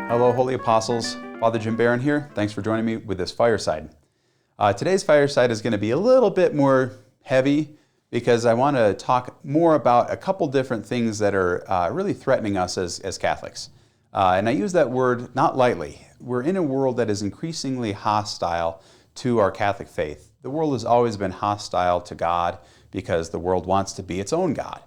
Hello, Holy Apostles. Father Jim Barron here. Thanks for joining me with this fireside. Today's fireside is going to be a little bit more heavy because I want to talk more about a couple different things that are really threatening us as Catholics. And I use that word not lightly. We're in a world that is increasingly hostile to our Catholic faith. The world has always been hostile to God because the world wants to be its own God.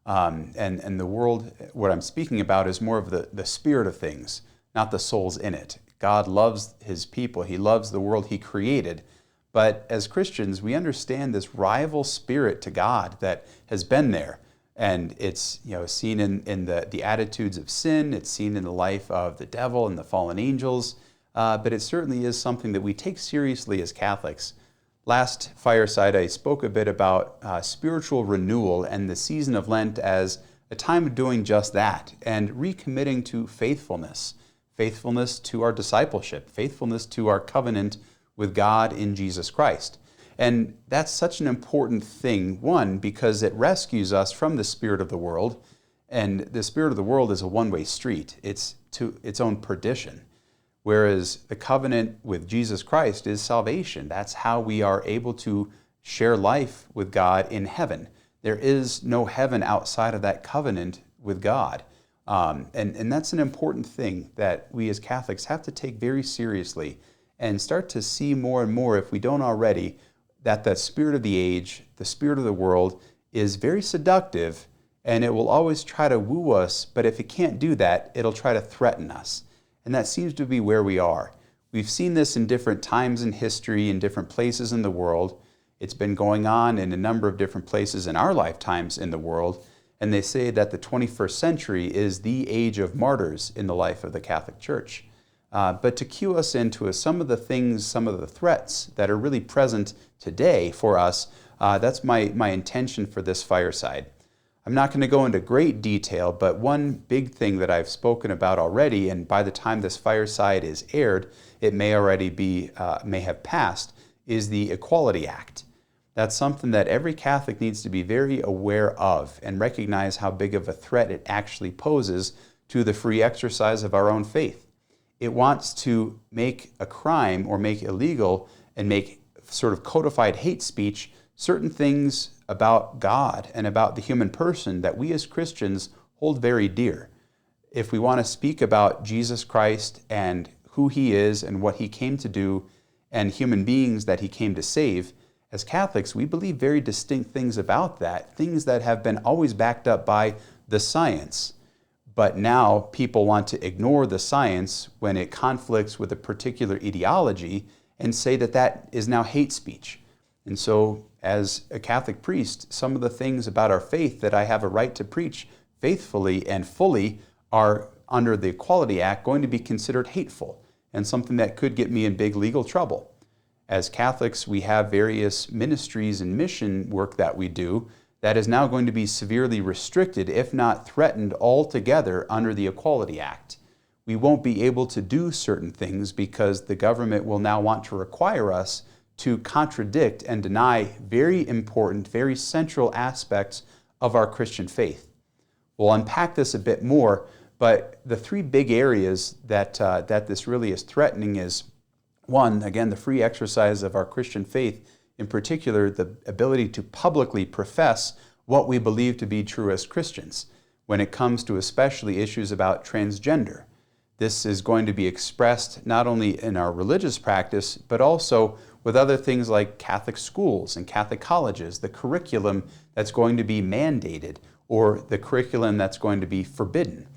And the world, what I'm speaking about is more of the spirit of things, not the souls in it. God loves His people. He loves the world He created. But as Christians, we understand this rival spirit to God that has been there. And it's seen in the attitudes of sin. It's seen in the life of the devil and the fallen angels. But it certainly is something that we take seriously as Catholics. Last fireside, I spoke a bit about spiritual renewal and the season of Lent as a time of doing just that and recommitting to faithfulness to our discipleship, faithfulness to our covenant with God in Jesus Christ. And that's such an important thing, one, because it rescues us from the spirit of the world, and the spirit of the world is a one-way street. It's to its own perdition. Whereas the covenant with Jesus Christ is salvation. That's how we are able to share life with God in heaven. There is no heaven outside of that covenant with God. And that's an important thing that we as Catholics have to take very seriously and start to see more and more, if we don't already, that the spirit of the age, the spirit of the world, is very seductive, and it will always try to woo us, but if it can't do that, it'll try to threaten us. And that seems to be where we are. We've seen this in different times in history, in different places in the world. It's been going on in a number of different places in our lifetimes in the world. And they say that the 21st century is the age of martyrs in the life of the Catholic Church. But to cue us into some of the things, some of the threats that are really present today for us, that's my intention for this fireside. I'm not going to go into great detail, but one big thing that I've spoken about already, and by the time this fireside is aired, it may already may have passed, is the Equality Act. That's something that every Catholic needs to be very aware of and recognize how big of a threat it actually poses to the free exercise of our own faith. It wants to make a crime or make illegal and make sort of codified hate speech certain things about God and about the human person that we as Christians hold very dear. If we want to speak about Jesus Christ and who He is and what He came to do and human beings that He came to save, as Catholics, we believe very distinct things about that, things that have been always backed up by the science. But now people want to ignore the science when it conflicts with a particular ideology and say that that is now hate speech. And so, as a Catholic priest, some of the things about our faith that I have a right to preach faithfully and fully are, under the Equality Act, going to be considered hateful and something that could get me in big legal trouble. As Catholics, we have various ministries and mission work that we do that is now going to be severely restricted, if not threatened altogether, under the Equality Act. We won't be able to do certain things because the government will now want to require us to contradict and deny very important, very central aspects of our Christian faith. We'll unpack this a bit more, but the three big areas that this really is threatening is, one, again, the free exercise of our Christian faith, in particular, the ability to publicly profess what we believe to be true as Christians when it comes to especially issues about transgender. This is going to be expressed not only in our religious practice, but also with other things like Catholic schools and Catholic colleges, the curriculum that's going to be mandated or the curriculum that's going to be forbidden.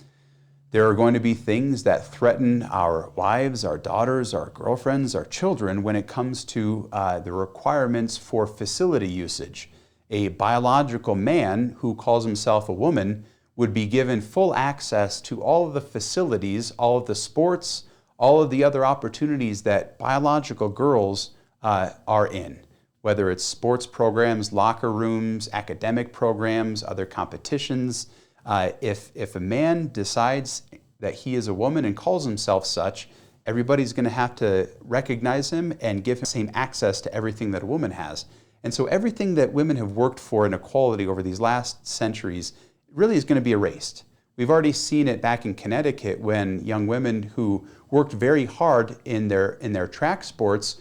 There are going to be things that threaten our wives, our daughters, our girlfriends, our children when it comes to the requirements for facility usage. A biological man who calls himself a woman would be given full access to all of the facilities, all of the sports, all of the other opportunities that biological girls are in, whether it's sports programs, locker rooms, academic programs, other competitions. If a man decides that he is a woman and calls himself such, everybody's going to have to recognize him and give him the same access to everything that a woman has. And so everything that women have worked for in equality over these last centuries really is going to be erased. We've already seen it back in Connecticut when young women who worked very hard in their track sports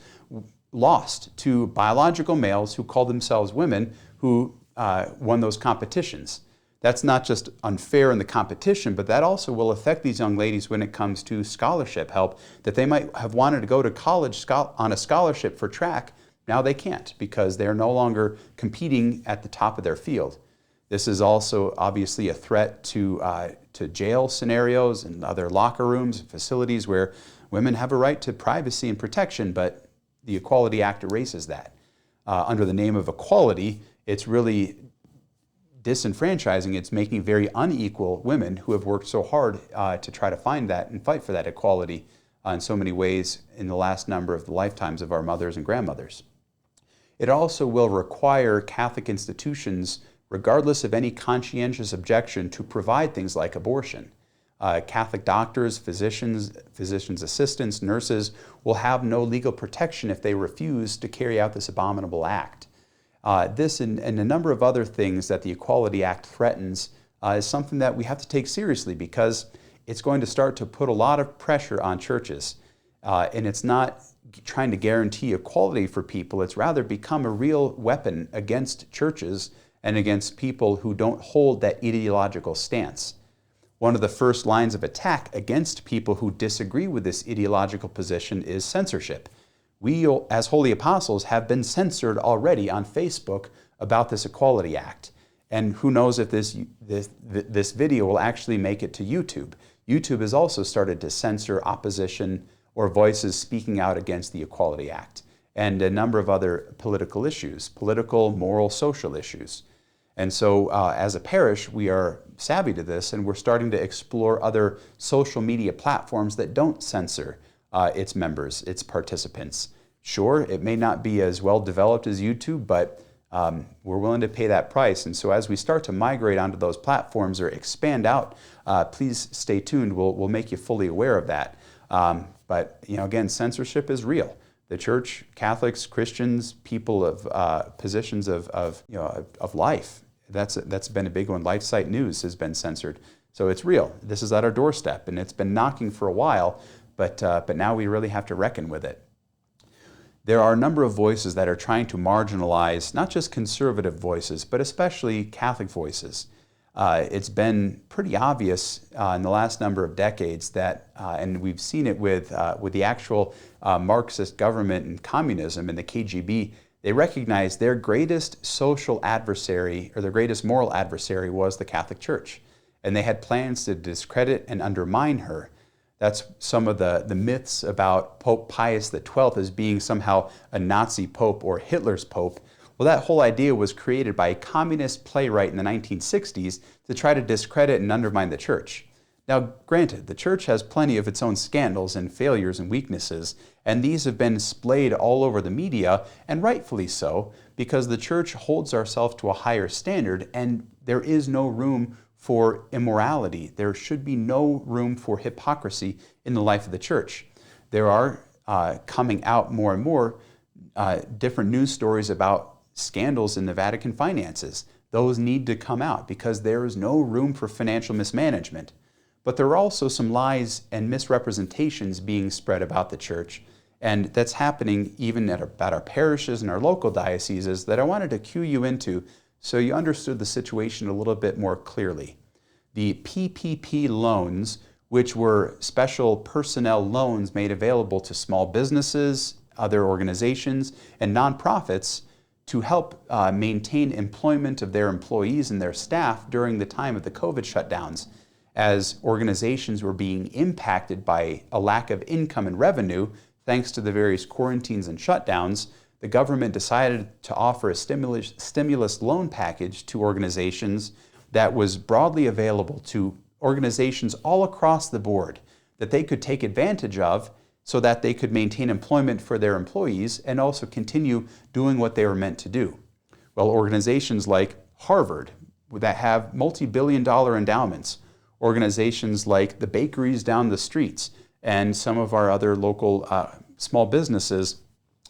lost to biological males who called themselves women who won those competitions. That's not just unfair in the competition, but that also will affect these young ladies when it comes to scholarship help, that they might have wanted to go to college on a scholarship for track. Now they can't because they're no longer competing at the top of their field. This is also obviously a threat to jail scenarios and other locker rooms and facilities where women have a right to privacy and protection, but the Equality Act erases that. Under the name of equality, it's really disenfranchising. It's making very unequal women who have worked so hard to try to find that and fight for that equality in so many ways in the last number of the lifetimes of our mothers and grandmothers. It also will require Catholic institutions, regardless of any conscientious objection, to provide things like abortion. Catholic doctors, physicians' assistants, nurses will have no legal protection if they refuse to carry out this abominable act. This and a number of other things that the Equality Act threatens is something that we have to take seriously because it's going to start to put a lot of pressure on churches. And it's not trying to guarantee equality for people, it's rather become a real weapon against churches and against people who don't hold that ideological stance. One of the first lines of attack against people who disagree with this ideological position is censorship. We, as Holy Apostles, have been censored already on Facebook about this Equality Act. And who knows if this video will actually make it to YouTube. YouTube has also started to censor opposition or voices speaking out against the Equality Act and a number of other political issues, political, moral, social issues. And so as a parish, we are savvy to this, and we're starting to explore other social media platforms that don't censor its members, its participants. Sure, it may not be as well developed as YouTube, but we're willing to pay that price. And so as we start to migrate onto those platforms or expand out, please stay tuned. We'll make you fully aware of that. But again, censorship is real. The church, Catholics, Christians, people of positions of life. That's been a big one. LifeSite News has been censored, so it's real. This is at our doorstep, and it's been knocking for a while. But now we really have to reckon with it. There are a number of voices that are trying to marginalize not just conservative voices, but especially Catholic voices. It's been pretty obvious in the last number of decades that, and we've seen it with the actual Marxist government and communism and the KGB, they recognized their greatest social adversary or their greatest moral adversary was the Catholic Church. And they had plans to discredit and undermine her. That's some of the myths about Pope Pius XII as being somehow a Nazi pope or Hitler's pope. Well, that whole idea was created by a communist playwright in the 1960s to try to discredit and undermine the church. Now, granted, the church has plenty of its own scandals and failures and weaknesses, and these have been displayed all over the media, and rightfully so, because the church holds ourselves to a higher standard, and there is no room for immorality. There should be no room for hypocrisy in the life of the church. There are coming out more and more different news stories about scandals in the Vatican finances. Those need to come out because there is no room for financial mismanagement. But there are also some lies and misrepresentations being spread about the church, and that's happening even at our parishes and our local dioceses that I wanted to cue you into so you understood the situation a little bit more clearly. The PPP loans, which were special personnel loans made available to small businesses, other organizations, and nonprofits to help maintain employment of their employees and their staff during the time of the COVID shutdowns. As organizations were being impacted by a lack of income and revenue, thanks to the various quarantines and shutdowns, the government decided to offer a stimulus loan package to organizations that was broadly available to organizations all across the board that they could take advantage of so that they could maintain employment for their employees and also continue doing what they were meant to do. Well, organizations like Harvard that have multi-billion-dollar endowments, organizations like the bakeries down the streets, and some of our other local small businesses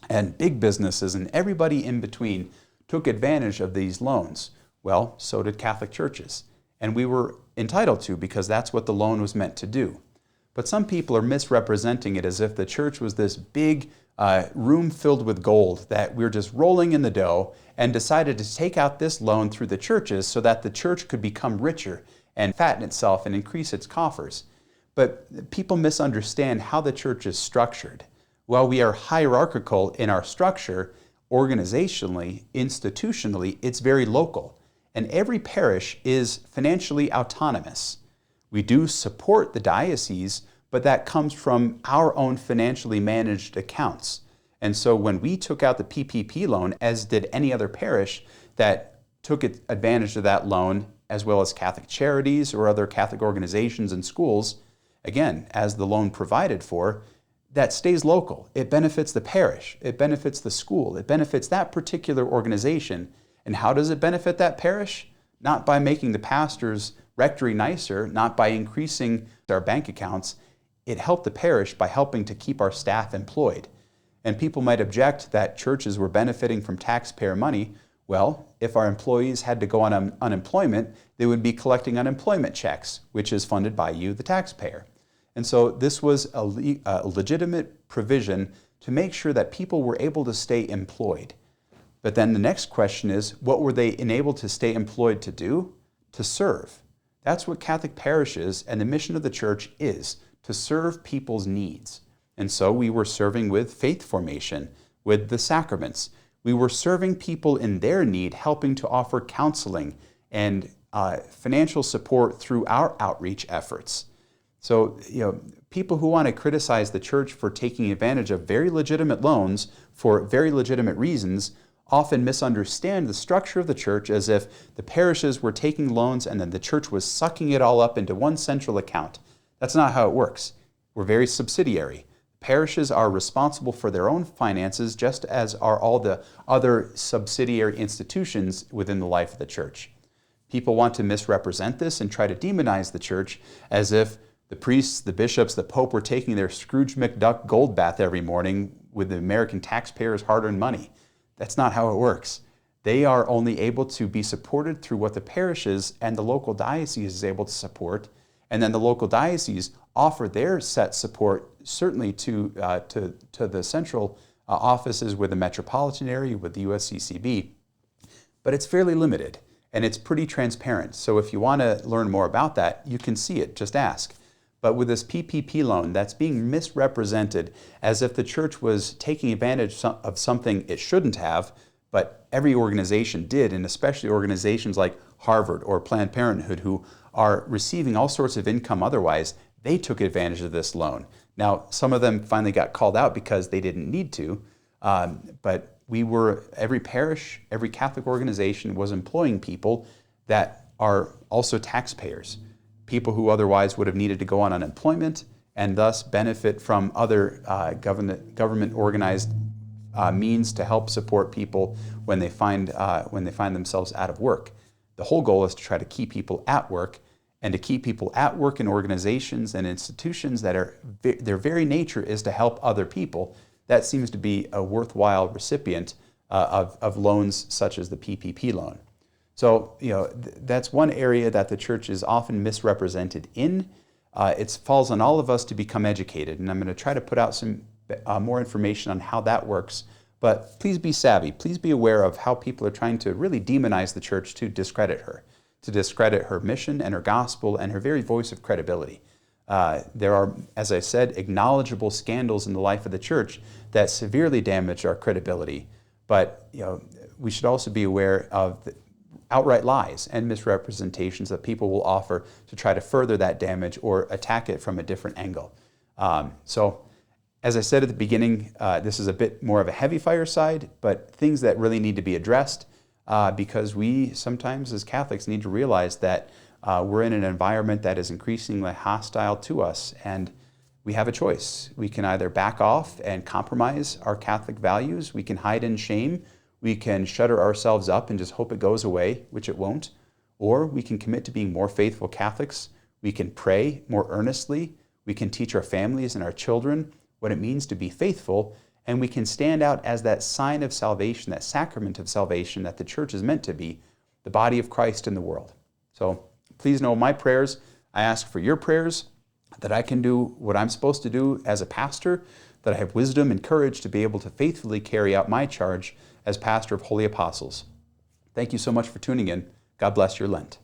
and big businesses and everybody in between took advantage of these loans. Well, so did Catholic churches. and we were entitled to because that's what the loan was meant to do. But some people are misrepresenting it as if the church was this big room filled with gold, that we're just rolling in the dough, and decided to take out this loan through the churches so that the church could become richer and fatten itself and increase its coffers. But people misunderstand how the church is structured. While we are hierarchical in our structure, organizationally, institutionally, it's very local. And every parish is financially autonomous. We do support the diocese, but that comes from our own financially managed accounts. And so when we took out the PPP loan, as did any other parish that took advantage of that loan, as well as Catholic charities or other Catholic organizations and schools, again, as the loan provided for, that stays local. It benefits the parish, it benefits the school, it benefits that particular organization. And how does it benefit that parish? Not by making the pastor's rectory nicer, not by increasing our bank accounts. It helped the parish by helping to keep our staff employed. And people might object that churches were benefiting from taxpayer money. Well, if our employees had to go on unemployment, they would be collecting unemployment checks, which is funded by you, the taxpayer. And so this was a legitimate provision to make sure that people were able to stay employed. But then the next question is, what were they enabled to stay employed to do? To serve. That's what Catholic parishes and the mission of the church is, to serve people's needs. And so we were serving with faith formation, with the sacraments. We were serving people in their need, helping to offer counseling and financial support through our outreach efforts. So, people who want to criticize the church for taking advantage of very legitimate loans for very legitimate reasons often misunderstand the structure of the church as if the parishes were taking loans and then the church was sucking it all up into one central account. That's not how it works. We're very subsidiary. Parishes are responsible for their own finances, just as are all the other subsidiary institutions within the life of the church. People want to misrepresent this and try to demonize the church as if the priests, the bishops, the Pope were taking their Scrooge McDuck gold bath every morning with the American taxpayers' hard-earned money. That's not how it works. They are only able to be supported through what the parishes and the local diocese is able to support, and then the local diocese offer their set support certainly to the central offices with the metropolitan area, with the USCCB, but it's fairly limited and it's pretty transparent. So if you want to learn more about that, you can see it, just ask. But with this PPP loan, that's being misrepresented as if the church was taking advantage of something it shouldn't have, but every organization did, and especially organizations like Harvard or Planned Parenthood, who are receiving all sorts of income otherwise, they took advantage of this loan. Now, some of them finally got called out because they didn't need to, but every parish, every Catholic organization was employing people that are also taxpayers, people who otherwise would have needed to go on unemployment and thus benefit from other government-organized means to help support people when they find themselves out of work. The whole goal is to try to keep people at work, and to keep people at work in organizations and institutions that their very nature is to help other people. That seems to be a worthwhile recipient of loans such as the PPP loan. So, that's one area that the church is often misrepresented in. It falls on all of us to become educated, and I'm going to try to put out some more information on how that works. But please be savvy. Please be aware of how people are trying to really demonize the church to discredit her mission and her gospel and her very voice of credibility. There are, as I said, acknowledgeable scandals in the life of the church that severely damage our credibility. But we should also be aware of the outright lies and misrepresentations that people will offer to try to further that damage or attack it from a different angle. So, as I said at the beginning, this is a bit more of a heavy fireside, but things that really need to be addressed because we sometimes as Catholics need to realize that we're in an environment that is increasingly hostile to us, and we have a choice. We can either back off and compromise our Catholic values, we can hide in shame, we can shutter ourselves up and just hope it goes away, which it won't, or we can commit to being more faithful Catholics, we can pray more earnestly, we can teach our families and our children what it means to be faithful, and we can stand out as that sign of salvation, that sacrament of salvation that the church is meant to be, the body of Christ in the world. So please know my prayers. I ask for your prayers, that I can do what I'm supposed to do as a pastor, that I have wisdom and courage to be able to faithfully carry out my charge as pastor of Holy Apostles. Thank you so much for tuning in. God bless your Lent.